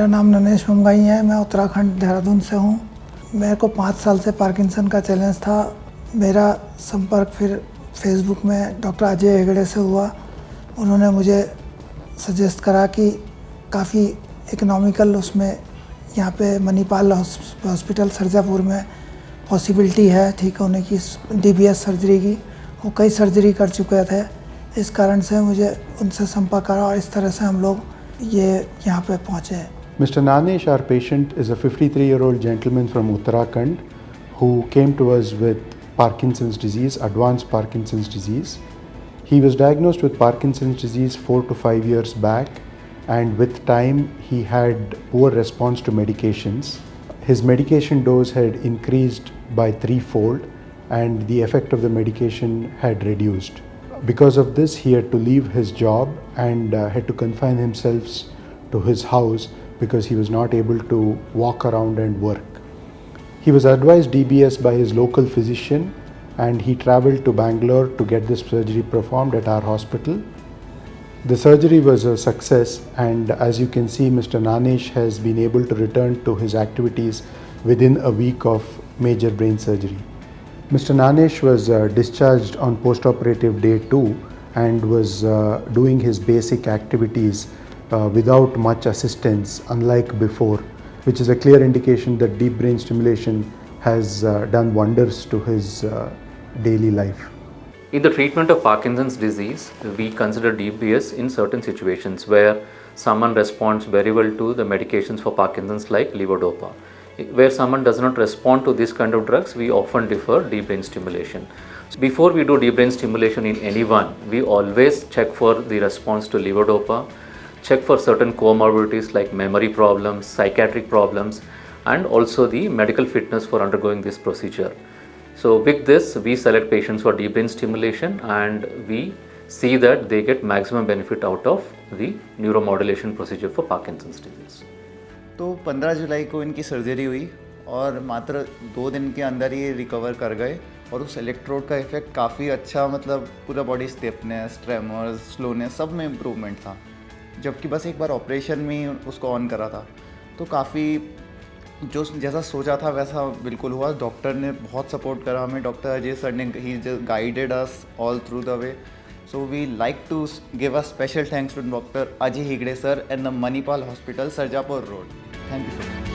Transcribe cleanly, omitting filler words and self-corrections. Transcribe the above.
मेरा नाम ननेश मुंगाई है। मैं उत्तराखंड देहरादून से हूँ। मेरे को 5 साल से पार्किंसन का चैलेंज था। मेरा संपर्क फिर फेसबुक में डॉक्टर अजय हेगड़े से हुआ। उन्होंने मुझे सजेस्ट करा कि काफ़ी इकोनॉमिकल उसमें यहाँ पे मणिपाल हॉस्पिटल सरजापुर में पॉसिबिलिटी है ठीक होने की, DBS सर्जरी की। वो कई सर्जरी कर चुके थे, इस कारण से मुझे उनसे संपर्क करा और इस तरह से हम लोग ये यहाँ पे पहुँचे। Mr. Nanesh, our patient, is a 53-year-old gentleman from Uttarakhand who came to us with Parkinson's disease, advanced Parkinson's disease. He was diagnosed with Parkinson's disease 4 to 5 years back, and with time he had poor response to medications. His medication dose had increased by threefold and the effect of the medication had reduced. Because of this, he had to leave his job and had to confine himself to his house because he was not able to walk around and work. He was advised DBS by his local physician and he travelled to Bangalore to get this surgery performed at our hospital. The surgery was a success, and as you can see, Mr. Nanesh has been able to return to his activities within a week of major brain surgery. Mr. Nanesh was discharged on post-operative day 2 and was doing his basic activities without much assistance, unlike before, which is a clear indication that deep brain stimulation has done wonders to his daily life. In the treatment of Parkinson's disease, we consider DBS in certain situations where someone responds very well to the medications for Parkinson's like levodopa. Where someone does not respond to this kind of drugs, we often defer deep brain stimulation. Before we do deep brain stimulation in anyone, we always check for the response to levodopa, check for certain comorbidities like memory problems, psychiatric problems, and also the medical fitness for undergoing this procedure. So with this, we select patients for deep brain stimulation and we see that they get maximum benefit out of the neuromodulation procedure for Parkinson's disease. तो 15 जुलाई को इनकी surgery हुई और मात्र 2 दिन के अंदर ही recover कर गए और उस इलेक्ट्रोड का इफेक्ट काफ़ी अच्छा, मतलब पूरा बॉडी स्टिफनेस, ट्रेमर्स, स्लोनेस सब में इम्प्रूवमेंट था। जबकि बस एक बार ऑपरेशन में ही उसको ऑन करा था, तो काफ़ी जो जैसा सोचा था वैसा बिल्कुल हुआ। डॉक्टर ने बहुत सपोर्ट करा हमें। डॉक्टर अजय सर ने ही guided us all through the way. So we like to give a special thanks to Dr. Ajay Hegde sir and the Manipal Hospital, Sarjapur Road. Thank you so much.